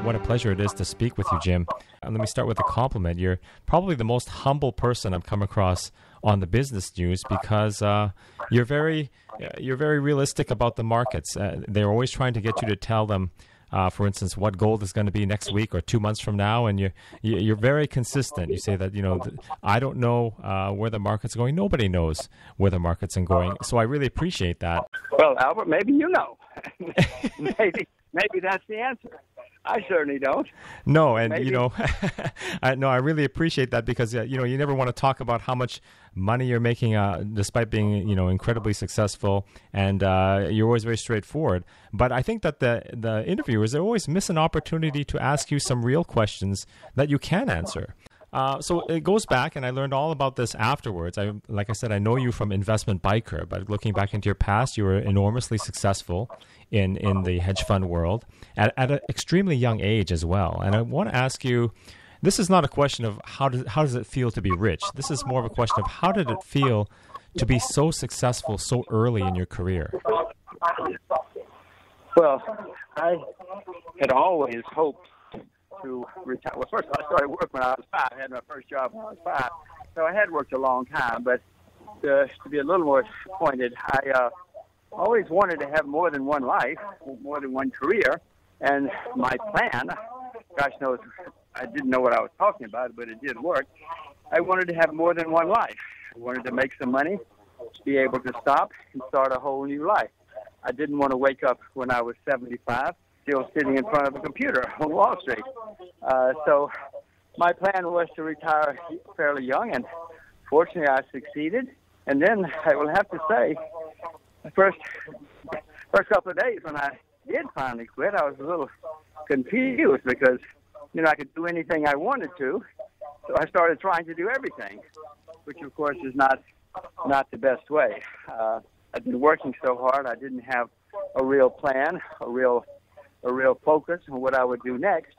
what a pleasure it is to speak with you, Jim. And let me start with a compliment. You're probably the most humble person I've come across on the business news because you're very realistic about the markets. They're always trying to get you to tell them, for instance, what gold is going to be next week or 2 months from now, and you're very consistent. You say that I don't know where the market's going. Nobody knows where the market's going. So I really appreciate that. Well, Albert, maybe you know. maybe that's the answer. I certainly don't. No, and Maybe. I really appreciate that because you never want to talk about how much money you're making, despite being incredibly successful, and you're always very straightforward. But I think that the interviewers always miss an opportunity to ask you some real questions that you can answer. So it goes back, and I learned all about this afterwards. Like I said, I know you from Investment Biker, but looking back into your past, you were enormously successful in the hedge fund world at an extremely young age as well. And I want to ask you, this is not a question of how does it feel to be rich. This is more of a question of how did it feel to be so successful so early in your career? Well, I had always hoped to retire. Well, first I started work when I was 5. I had my first job when I was 5. So I had worked a long time, but to be a little more pointed, I always wanted to have more than one life, more than one career. And my plan, gosh knows, I didn't know what I was talking about, but it did work. I wanted to have more than one life. I wanted to make some money, be able to stop and start a whole new life. I didn't want to wake up when I was 75, still sitting in front of a computer on Wall Street. So my plan was to retire fairly young, and fortunately I succeeded. And then I will have to say, the first couple of days when I did finally quit, I was a little confused because, I could do anything I wanted to. So I started trying to do everything, which of course is not the best way. I've been working so hard, I didn't have a real plan, a real focus on what I would do next.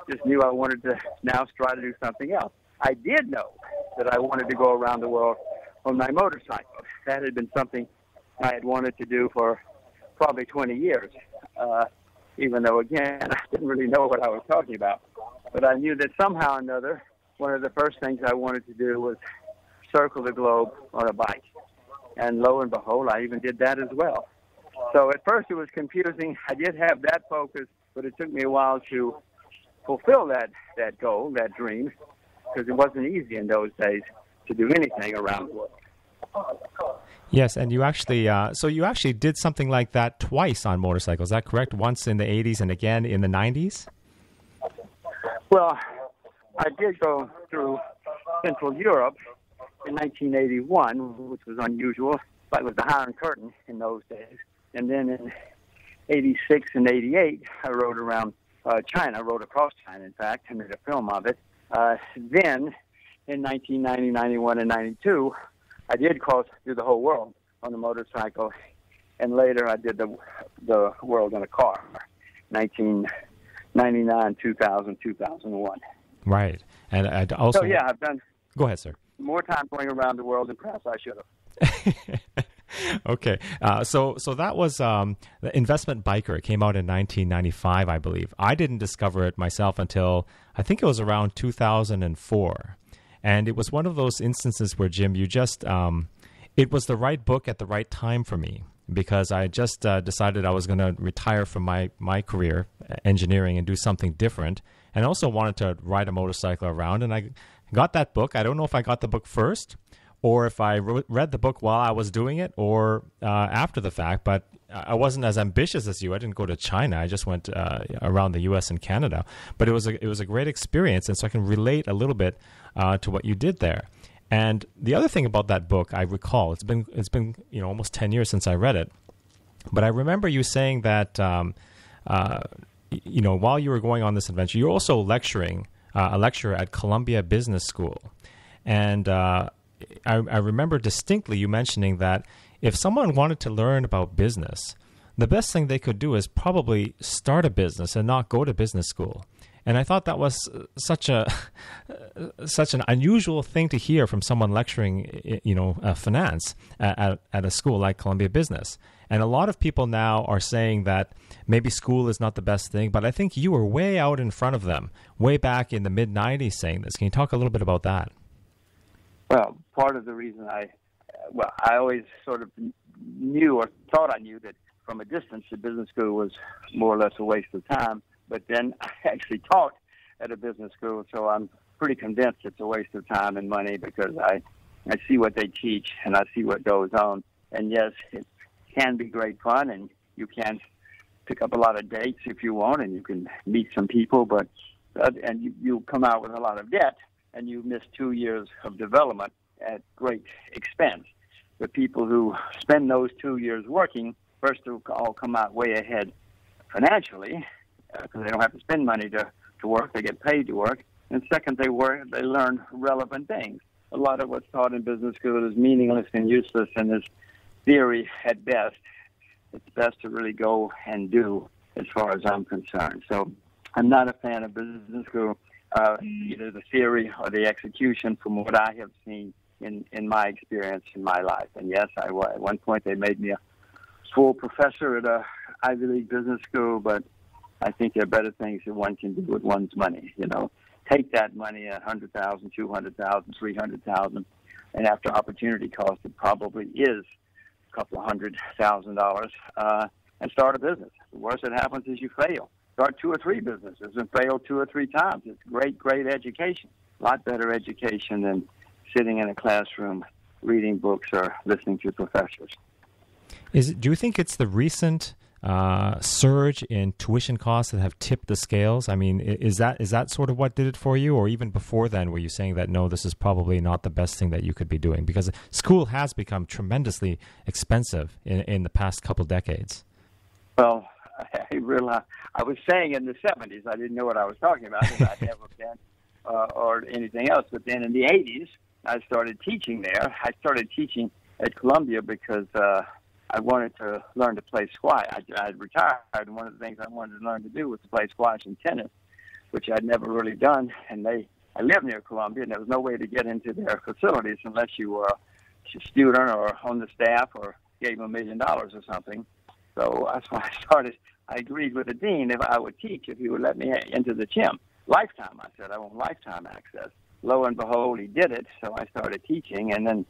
Just knew I wanted to now try to do something else. I did know that I wanted to go around the world on my motorcycle. That had been something I had wanted to do for probably 20 years, even though, again, I didn't really know what I was talking about. But I knew that somehow or another, one of the first things I wanted to do was circle the globe on a bike. And lo and behold, I even did that as well. So at first it was confusing. I did have that focus, but it took me a while to fulfill that goal, that dream, because it wasn't easy in those days to do anything around the world. Yes, and you actually, so you actually did something like that twice on motorcycles. Is that correct? Once in the 80s and again in the 90s? Well, I did go through Central Europe in 1981, which was unusual. It was the Iron Curtain in those days. And then in 86 and 88, I rode around China. I rode across China, in fact. I made a film of it. Then, in 1990, 91, and 92, I did cross through the whole world on a motorcycle. And later, I did the world in a car, 1999, 2000, 2001. Right. And I'd also... So, yeah, I've done... Go ahead, sir. More time going around the world than perhaps I should have. Okay. So that was the Investment Biker. It came out in 1995, I believe. I didn't discover it myself until I think it was around 2004. And it was one of those instances where, Jim, you just... it was the right book at the right time for me because I just decided I was going to retire from my career, engineering, and do something different. And I also wanted to ride a motorcycle around. And I got that book. I don't know if I got the book first or if I read the book while I was doing it or after the fact, but I wasn't as ambitious as you. I didn't go to China. I just went around the U.S. and Canada. But it was a great experience, and so I can relate a little bit to what you did there. And the other thing about that book, I recall, it's been almost 10 years since I read it, but I remember you saying that while you were going on this adventure, you were also lecturing a lecturer at Columbia Business School, and I remember distinctly you mentioning that if someone wanted to learn about business, the best thing they could do is probably start a business and not go to business school. And I thought that was such an unusual thing to hear from someone lecturing, finance at a school like Columbia Business. And a lot of people now are saying that maybe school is not the best thing, but I think you were way out in front of them, way back in the mid-'90s saying this. Can you talk a little bit about that? Well, part of the reason I always sort of knew or thought I knew that from a distance the business school was more or less a waste of time. But then I actually taught at a business school, so I'm pretty convinced it's a waste of time and money because I see what they teach and I see what goes on. And yes, it can be great fun, and you can pick up a lot of dates if you want, and you can meet some people, but you come out with a lot of debt, and you miss 2 years of development at great expense. The people who spend those 2 years working, first of all, come out way ahead financially because they don't have to spend money to work; they get paid to work. And second, they learn relevant things. A lot of what's taught in business school is meaningless and useless, and is theory at best. It's best to really go and do, as far as I'm concerned. So I'm not a fan of business school, either the theory or the execution, from what I have seen in my experience in my life. And yes, at one point they made me a full professor at a Ivy League business school, but I think there are better things that one can do with one's money. Take that money, $100,000, $200,000, $300,000, and after opportunity cost, it probably is couple of $100,000 and start a business. The worst that happens is you fail. Start 2 or 3 businesses and fail 2 or 3 times. It's great education. A lot better education than sitting in a classroom reading books or listening to professors. Do you think it's the recent surge in tuition costs that have tipped the scales? I mean, is that sort of what did it for you? Or even before then, were you saying that, no, this is probably not the best thing that you could be doing? Because school has become tremendously expensive in the past couple decades. Well, I realized I was saying in the 70s, I didn't know what I was talking about because I'd never been or anything else. But then in the 80s, I started teaching there. I started teaching at Columbia because I wanted to learn to play squash. I'd retired, and one of the things I wanted to learn to do was to play squash and tennis, which I'd never really done. And I lived near Columbia, and there was no way to get into their facilities unless you were a student or on the staff or gave them $1 million or something. So that's why I started. I agreed with the dean if I would teach, if he would let me into the gym. Lifetime, I said, I want lifetime access. Lo and behold, he did it, so I started teaching, and then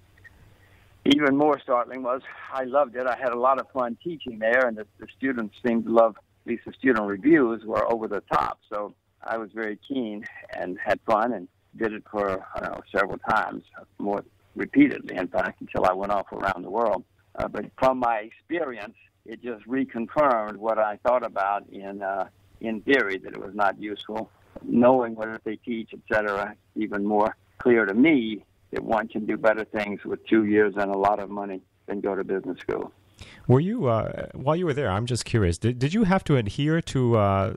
even more startling was I loved it. I had a lot of fun teaching there, and the students seemed to love, at least the student reviews were over the top. So I was very keen and had fun and did it for, several times, more repeatedly, in fact, until I went off around the world. But from my experience, it just reconfirmed what I thought about in theory, that it was not useful. Knowing what they teach, et cetera, even more clear to me that one can do better things with 2 years and a lot of money than go to business school. Were you, while you were there, I'm just curious, did you have to adhere to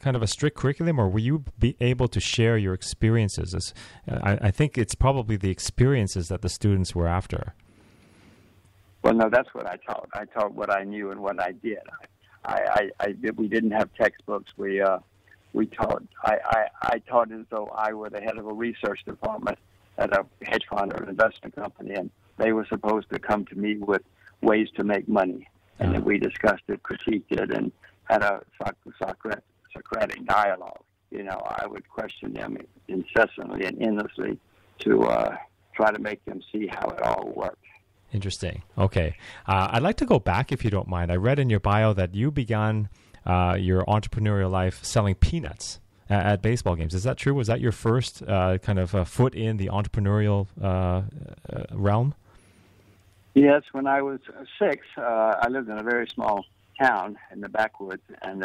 kind of a strict curriculum, or were you able to share your experiences? I think it's probably the experiences that the students were after. Well, no, that's what I taught. I taught what I knew and what I did. We didn't have textbooks. We taught. I taught as though I were the head of a research department at a hedge fund or an investment company, and they were supposed to come to me with ways to make money, and then we discussed it, critiqued it, and had a Socratic dialogue. I would question them incessantly and endlessly to try to make them see how it all worked. Interesting. Okay. I'd like to go back, if you don't mind. I read in your bio that you began your entrepreneurial life selling peanuts at baseball games. Is that true? Was that your first kind of foot in the entrepreneurial realm? Yes. When I was 6, I lived in a very small town in the backwoods, and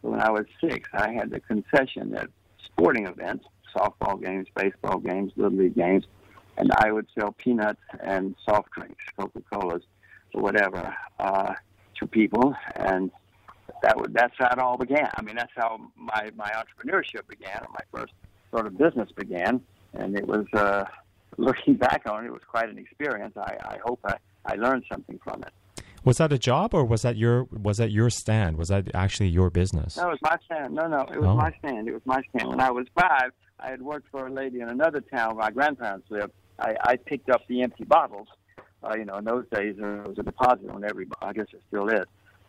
when I was 6, I had the concession at sporting events, softball games, baseball games, Little League games, and I would sell peanuts and soft drinks, Coca-Colas, or whatever, to people, and that's how it all began. I mean, that's how my entrepreneurship began, or my first sort of business began, and it was, looking back on it, it was quite an experience. I hope I learned something from it. Was that a job, or was that your stand? Was that actually your business? No, it was my stand. No, it was my stand. It was my stand. When I was 5, I had worked for a lady in another town where my grandparents lived. I picked up the empty bottles. In those days there was a deposit on every. I guess it still is.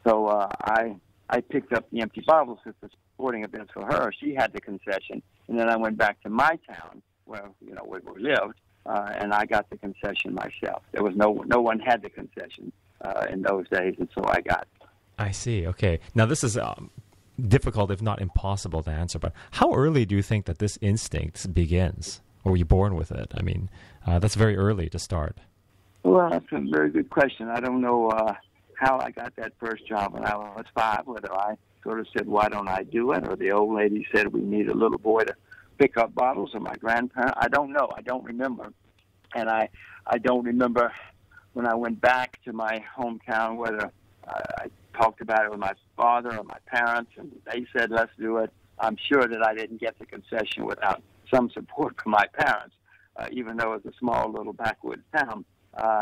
So I picked up the empty bottles at the sporting events for her. She had the concession, and then I went back to my town where where we lived, and I got the concession myself. There was no one had the concession in those days, and so I got it. I see. Okay. Now this is difficult, if not impossible, to answer. But how early do you think that this instinct begins, or were you born with it? I mean, that's very early to start. Well, that's a very good question. I don't know how I got that first job when I was 5, whether I sort of said, why don't I do it? Or the old lady said, we need a little boy to pick up bottles, or my grandparents. I don't know. I don't remember. And I don't remember when I went back to my hometown whether I talked about it with my father or my parents, and they said, let's do it. I'm sure that I didn't get the concession without some support from my parents, even though it was a small little backwoods town.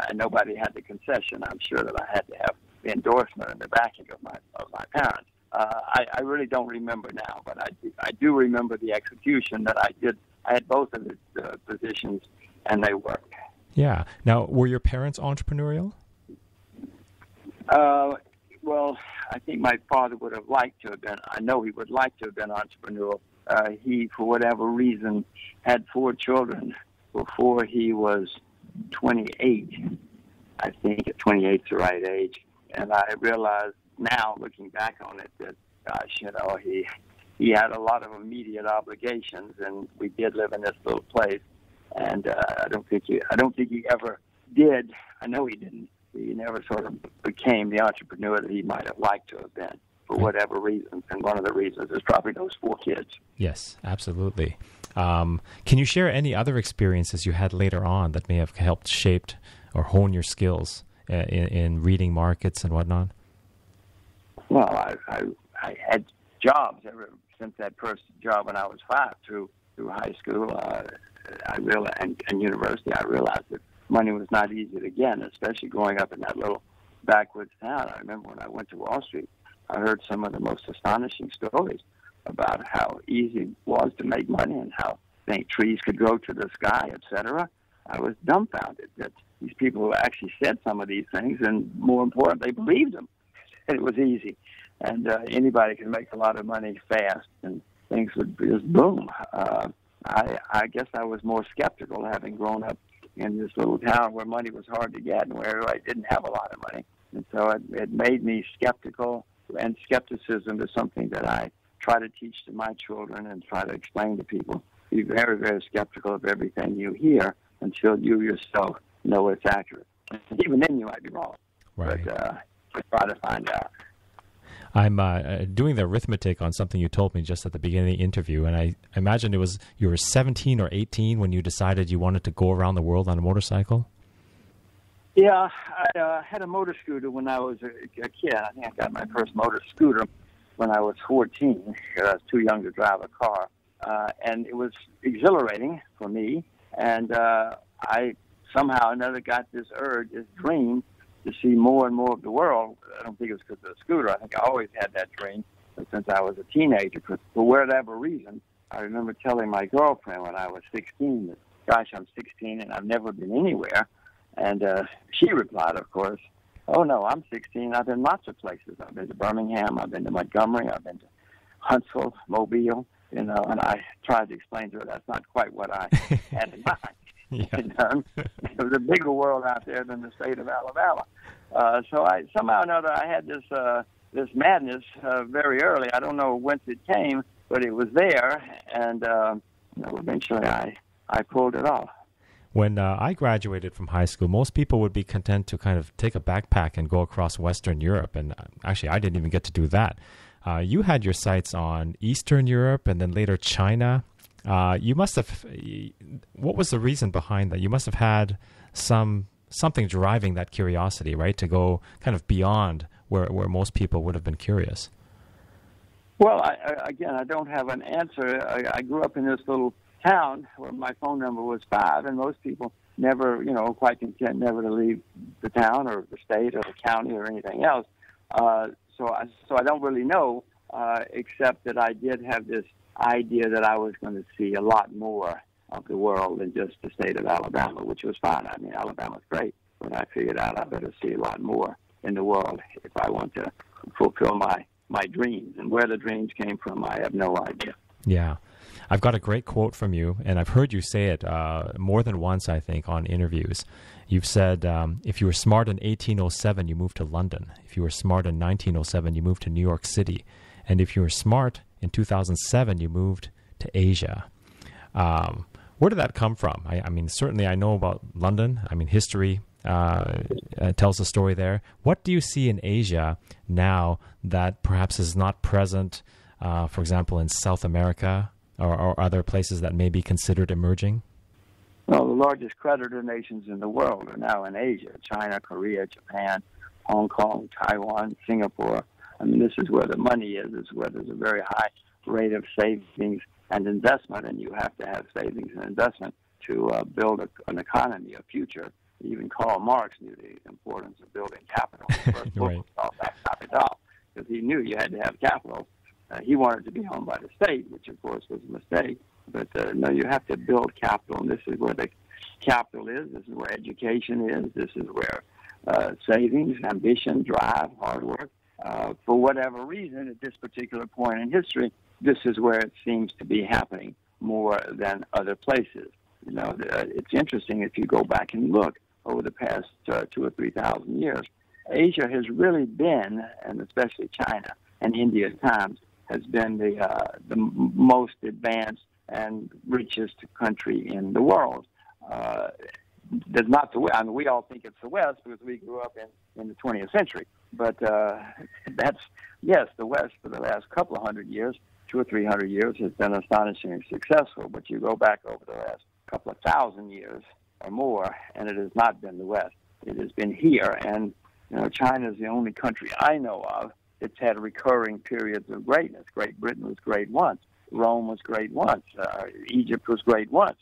And nobody had the concession. I'm sure that I had to have the endorsement and the backing of my parents. I really don't remember now, but I do remember the execution that I did. I had both of the positions, and they worked. Yeah. Now, were your parents entrepreneurial? Well, I think my father would have liked to have been. I know he would like to have been entrepreneurial. He, for whatever reason, had 4 children before he was 28. I think 28 is the right age. And I realize now, looking back on it, that, gosh, he had a lot of immediate obligations, and we did live in this little place. And I don't think he ever did. I know he didn't. He never sort of became the entrepreneur that he might have liked to have been for whatever reasons. And one of the reasons is probably those 4 kids. Yes, absolutely. Can you share any other experiences you had later on that may have helped shape or hone your skills in reading markets and whatnot? Well, I had jobs ever since that first job when I was 5 through high school. I realized, and university, I realized that money was not easy to get, especially growing up in that little backwoods town. I remember when I went to Wall Street, I heard some of the most astonishing stories about how easy it was to make money and how trees could grow to the sky, etc. I was dumbfounded that these people actually said some of these things, and more important, they believed them. It was easy, and anybody can make a lot of money fast, and things would just boom. I guess I was more skeptical, having grown up in this little town where money was hard to get and where I didn't have a lot of money. And so it made me skeptical, and skepticism is something that I try to teach to my children and try to explain to people. Be very, very skeptical of everything you hear until you yourself know it's accurate. Even then you might be wrong. Right. But try to find out. I'm doing the arithmetic on something you told me just at the beginning of the interview, and I imagine it was you were 17 or 18 when you decided you wanted to go around the world on a motorcycle? Yeah, I had a motor scooter when I was a kid. I think I got my first motor scooter when I was 14, because I was too young to drive a car. And it was exhilarating for me, and I somehow or another got this urge, this dream, to see more and more of the world. I don't think it was because of the scooter. I think I always had that dream since I was a teenager. For whatever reason, I remember telling my girlfriend when I was 16 that, gosh, I'm 16 and I've never been anywhere. And she replied, of course, oh, no, I'm 16. I've been lots of places. I've been to Birmingham. I've been to Montgomery. I've been to Huntsville, Mobile, and I tried to explain to her that's not quite what I had in mind. Yeah. There's a bigger world out there than the state of Alabama. So I somehow or another I had this madness very early. I don't know whence it came, but it was there, and eventually I pulled it off. When I graduated from high school, most people would be content to kind of take a backpack and go across Western Europe, and actually I didn't even get to do that. You had your sights on Eastern Europe and then later China. You must have. What was the reason behind that? You must have had something driving that curiosity, right? To go kind of beyond where most people would have been curious. Well, I don't have an answer. I grew up in this little town where my phone number was 5, and most people never, quite content never to leave the town or the state or the county or anything else. So I don't really know, except that I did have this idea that I was going to see a lot more of the world than just the state of Alabama, which was fine. I mean, Alabama's great, but I figured out I better see a lot more in the world if I want to fulfill my dreams. And where the dreams came from, I have no idea. Yeah. I've got a great quote from you, and I've heard you say it more than once, I think, on interviews. You've said, if you were smart in 1807, you moved to London. If you were smart in 1907, you moved to New York City. And if you were smart in 2007, you moved to Asia. Where did that come from? I mean, certainly I know about London. I mean, history tells a story there. What do you see in Asia now that perhaps is not present, for example, in South America or other places that may be considered emerging? Well, the largest creditor nations in the world are now in Asia: China, Korea, Japan, Hong Kong, Taiwan, Singapore. I mean, this is where the money is. This is where there's a very high rate of savings and investment, and you have to have savings and investment to build an economy, a future. Even Karl Marx knew the importance of building capital. The first book was called Capital, because he knew you had to have capital. He wanted to be owned by the state, which of course was a mistake. But no, you have to build capital, and this is where the capital is. This is where education is. This is where savings, ambition, drive, hard work. For whatever reason, at this particular point in history, this is where it seems to be happening more than other places. It's interesting if you go back and look over the past 2,000 or 3,000 years. Asia has really been, and especially China and India at times, has been the most advanced and richest country in the world. There's not the West. I mean, we all think it's the West because we grew up in the 20th century. But that's, yes, the West for the last couple of hundred years, 200 or 300 years, has been astonishingly successful. But you go back over the last couple of thousand years or more, and it has not been the West. It has been here. And, China is the only country I know of that's had recurring periods of greatness. Great Britain was great once. Rome was great once. Egypt was great once.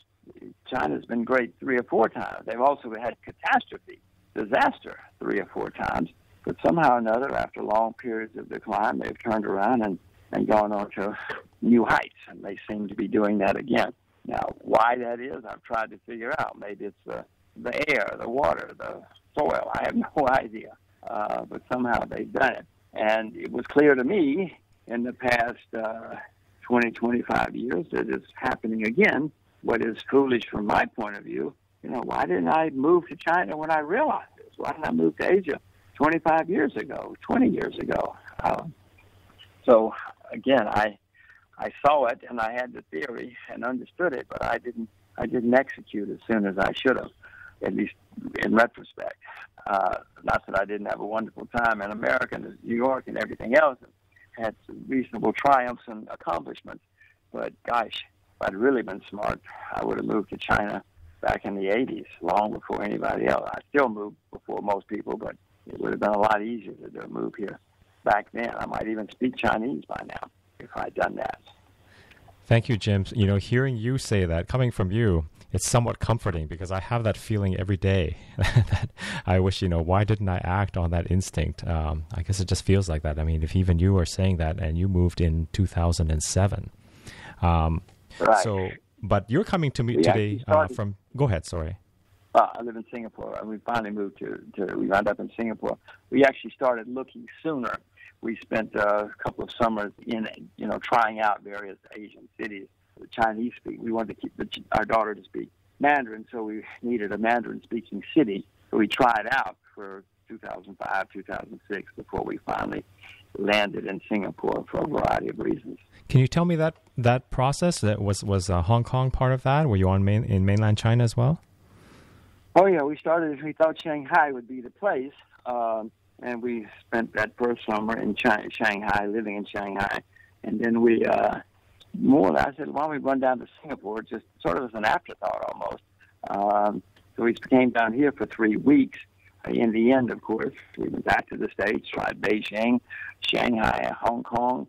China's been great 3 or 4 times. They've also had catastrophe, disaster 3 or 4 times. But somehow or another, after long periods of decline, they've turned around and gone on to new heights, and they seem to be doing that again. Now, why that is, I've tried to figure out. Maybe it's the air, the water, the soil. I have no idea. But somehow they've done it. And it was clear to me in the past 20, 25 years that it's happening again. What is foolish from my point of view, why didn't I move to China when I realized this? Why didn't I move to Asia 25 years ago, 20 years ago? So, again, I saw it and I had the theory and understood it, but I didn't execute as soon as I should have, at least in retrospect. Not that I didn't have a wonderful time in America and New York and everything else, and had some reasonable triumphs and accomplishments, but gosh, if I'd really been smart, I would have moved to China back in the 80s, long before anybody else. I still moved before most people, but it would have been a lot easier to move here back then. I might even speak Chinese by now if I'd done that. Thank you, Jim. Hearing you say that, coming from you, it's somewhat comforting because I have that feeling every day that I wish, why didn't I act on that instinct? I guess it just feels like that. I mean, if even you are saying that and you moved in 2007. Right. So, but you're coming to me today from, go ahead, sorry. I live in Singapore. We finally moved we wound up in Singapore. We actually started looking sooner. We spent a couple of summers in, trying out various Asian cities. The Chinese speak. We wanted to keep our daughter to speak Mandarin, so we needed a Mandarin-speaking city. So we tried out for 2005, 2006 before we finally landed in Singapore for a variety of reasons. Can you tell me that process? That was Hong Kong part of that? Were you in mainland China as well? Oh yeah, we thought Shanghai would be the place, and we spent that first summer in Shanghai, living in Shanghai, and then we I said, why don't we run down to Singapore, just sort of as an afterthought almost. So we came down here for 3 weeks. In the end, of course, we went back to the States, tried Beijing, Shanghai, Hong Kong,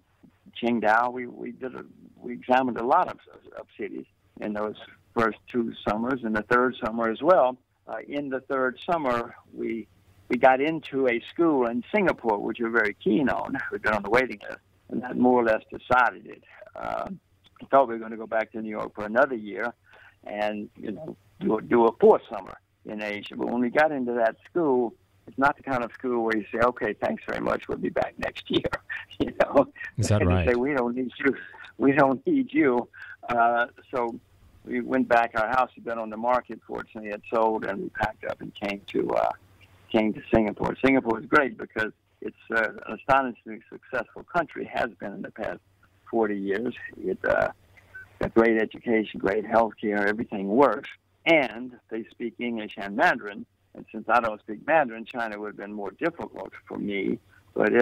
Qingdao. We examined a lot of cities in those first 2 summers, and the third summer as well. in the third summer, we got into a school in Singapore, which we were very keen on. We'd been on the waiting list, and that more or less decided it. I thought we were going to go back to New York for another year and, do a fourth summer in Asia. But when we got into that school, it's not the kind of school where you say, okay, thanks very much, we'll be back next year. Is that and right? You say, we don't need you. We don't need you. So we went back. Our house had been on the market. Fortunately, it sold, and we packed up and came to Singapore. Singapore is great because it's an astonishingly successful country, has been in the past 40 years. It's got great education, great health care, everything works. And they speak English and Mandarin. And since I don't speak Mandarin, China would have been more difficult for me. But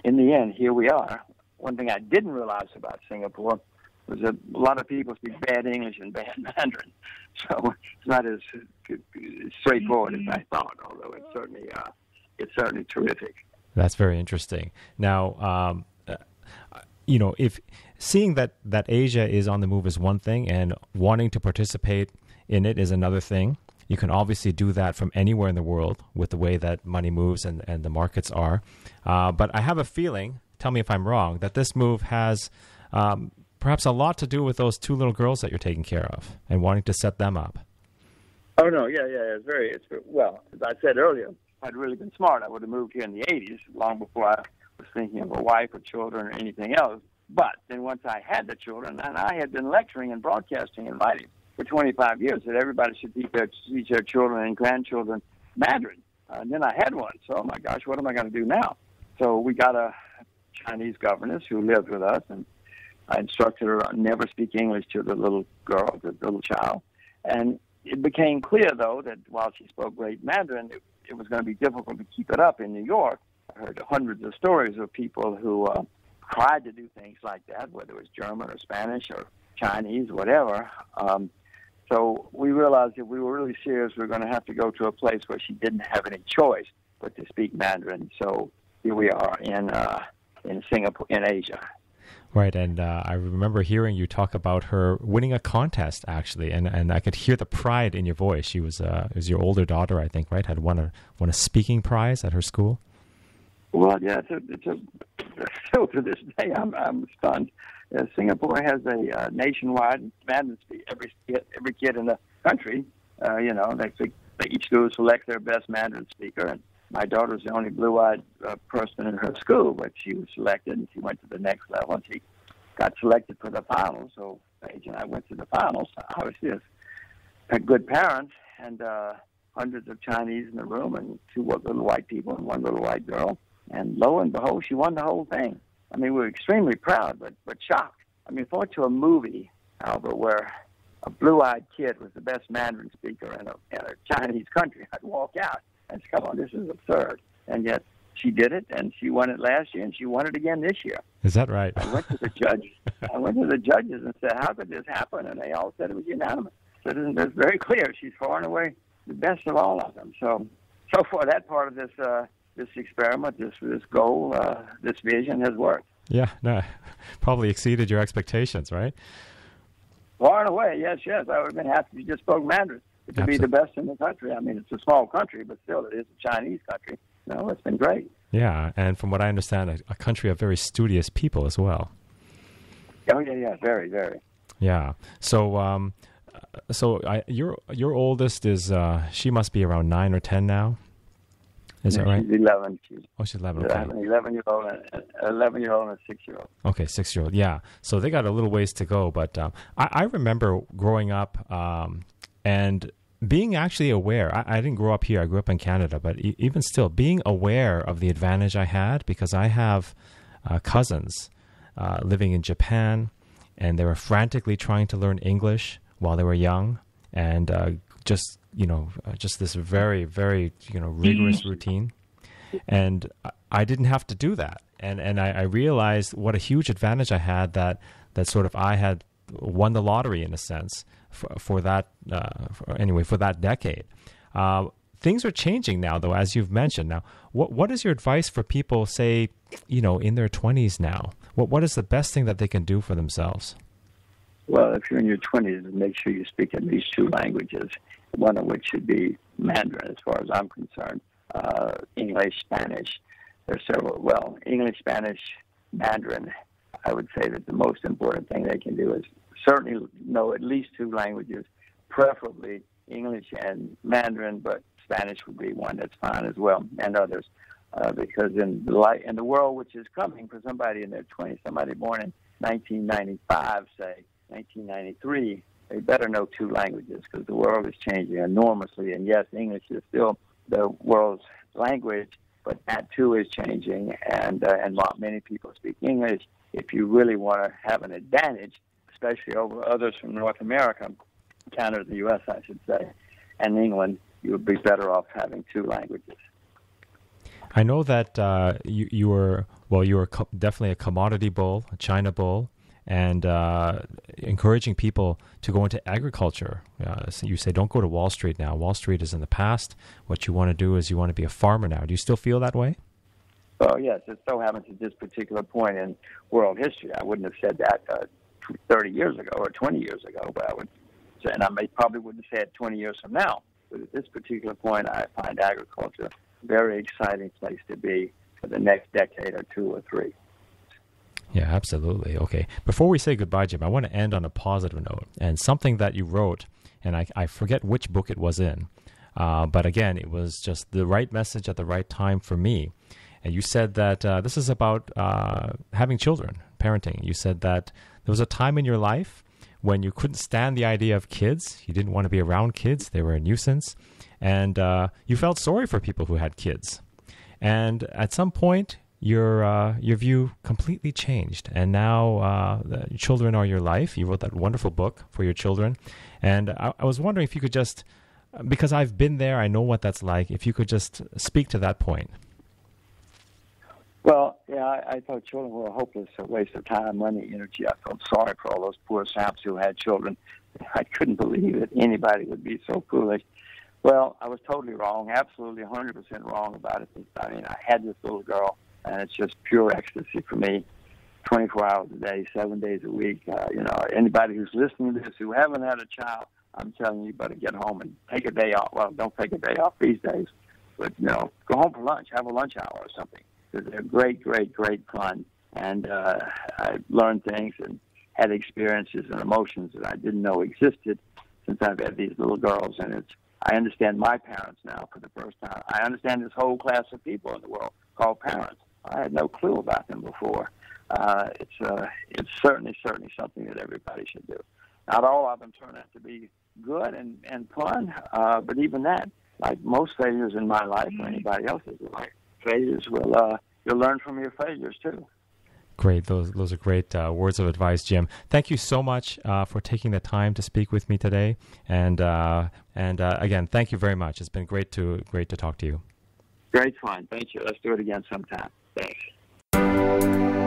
in the end, here we are. One thing I didn't realize about Singapore was that a lot of people speak bad English and bad Mandarin. So it's not as straightforward as I thought, although it's certainly terrific. That's very interesting. Now, if seeing that Asia is on the move is one thing, and wanting to participate in it is another thing. You can obviously do that from anywhere in the world with the way that money moves and the markets are. But I have a feeling, tell me if I'm wrong, that this move has perhaps a lot to do with those two little girls that you're taking care of and wanting to set them up. Oh, no, yeah. Well, as I said earlier, if I'd really been smart, I would have moved here in the 80s, long before I was thinking of a wife or children or anything else. But then once I had the children, and I had been lecturing and broadcasting and writing for 25 years that everybody should teach their children and grandchildren Mandarin. And then I had one. So, oh, my gosh, what am I going to do now? So we got a Chinese governess who lived with us, and I instructed her on never speak English to the little girl, the little child. And it became clear, though, that while she spoke great Mandarin, it was going to be difficult to keep it up in New York. I heard hundreds of stories of people who tried to do things like that, whether it was German or Spanish or Chinese, whatever. So we realized if we were really serious, we were going to have to go to a place where she didn't have any choice but to speak Mandarin. So here we are in Singapore, in Asia. Right, and I remember hearing you talk about her winning a contest, actually, and I could hear the pride in your voice. She was it was your older daughter, I think, right? Had won a speaking prize at her school. Well, yeah, still to this day, I'm stunned. Singapore has a nationwide Mandarin speak. Every kid in the country, each school selects their best Mandarin speaker, and my daughter's the only blue-eyed person in her school, but she was selected, and she went to the next level, and she got selected for the finals. So Paige and I went to the finals. Obviously, had good parents, and hundreds of Chinese in the room, and two little white people and one little white girl. And lo and behold, she won the whole thing. I mean, we were extremely proud, but shocked. I mean, forward to a movie, Albert, where a blue-eyed kid was the best Mandarin speaker in a Chinese country, I'd walk out and say, come on, this is absurd. And yet she did it, and she won it last year, and she won it again this year. Is that right? I went to the judges and said, how could this happen? And they all said it was unanimous. So it's very clear. She's far and away the best of all of them. So far, that part of this experiment, this goal, this vision has worked. Yeah, no, probably exceeded your expectations, right? Far and away, yes. I would have been happy if you just spoke Mandarin. It would be the best in the country. I mean, it's a small country, but still, it is a Chinese country. No, it's been great. Yeah, and from what I understand, a country of very studious people as well. Oh, yeah, very, very. Yeah. So, your oldest is she must be around 9 or 10 now. Is that right? She's 11. She's 11. Okay. An 11-year-old, an 11-year-old, and a 6-year-old. Okay, 6-year-old. Yeah. So they got a little ways to go, but I remember growing up and being actually aware. I didn't grow up here. I grew up in Canada, but even still, being aware of the advantage I had because I have cousins living in Japan, and they were frantically trying to learn English while they were young, and just this very, very, rigorous routine. And I didn't have to do that. And I realized what a huge advantage I had that sort of I had won the lottery in a sense for that decade. Things are changing now, though, as you've mentioned. Now, what is your advice for people, say, in their 20s now? What is the best thing that they can do for themselves? Well, if you're in your 20s, make sure you speak at least two languages, one of which should be Mandarin, as far as I'm concerned. English, Spanish. There's several. Well, English, Spanish, Mandarin. I would say that the most important thing they can do is certainly know at least two languages, preferably English and Mandarin, but Spanish would be one that's fine as well, and others. Because in the world which is coming for somebody in their 20s, somebody born in 1995, say 1993, they better know two languages because the world is changing enormously. And yes, English is still the world's language, but that too is changing. And while many people speak English, if you really want to have an advantage, especially over others from North America, Canada, the U.S., I should say, and England, you would be better off having two languages. I know that you were definitely a commodity bull, a China bull, and encouraging people to go into agriculture. So you say, don't go to Wall Street now. Wall Street is in the past. What you want to do is you want to be a farmer now. Do you still feel that way? Well, yes. It so happens at this particular point in world history. I wouldn't have said that 30 years ago or 20 years ago, but I would say, and probably wouldn't say it 20 years from now. But at this particular point, I find agriculture a very exciting place to be for the next decade or two or three. Yeah, absolutely. Okay. Before we say goodbye, Jim, I want to end on a positive note and something that you wrote, and I forget which book it was in, but again, it was just the right message at the right time for me. And you said that this is about having children, parenting. You said that there was a time in your life when you couldn't stand the idea of kids. You didn't want to be around kids. They were a nuisance. And you felt sorry for people who had kids. And at some point, your view completely changed. And now children are your life. You wrote that wonderful book for your children. And I was wondering if you could just, because I've been there, I know what that's like, if you could just speak to that point. Well, yeah, I thought children were a hopeless waste of time, money, energy. I felt sorry for all those poor saps who had children. I couldn't believe that anybody would be so foolish. Well, I was totally wrong, absolutely 100% wrong about it. I mean, I had this little girl, and it's just pure ecstasy for me, 24 hours a day, 7 days a week. Anybody who's listening to this who haven't had a child, I'm telling you, you better get home and take a day off. Well, don't take a day off these days, but, go home for lunch, have a lunch hour or something. They're great, great, great fun. And I learned things and had experiences and emotions that I didn't know existed since I've had these little girls. And I understand my parents now for the first time. I understand this whole class of people in the world called parents. I had no clue about them before. It's certainly something that everybody should do. Not all of them turn out to be good and fun, but even that, like most failures in my life or anybody else's life, failures will you'll learn from your failures too. Great. Those are great words of advice, Jim. Thank you so much for taking the time to speak with me today. And again, thank you very much. It's been great to talk to you. Great fun. Thank you. Let's do it again sometime. Thanks.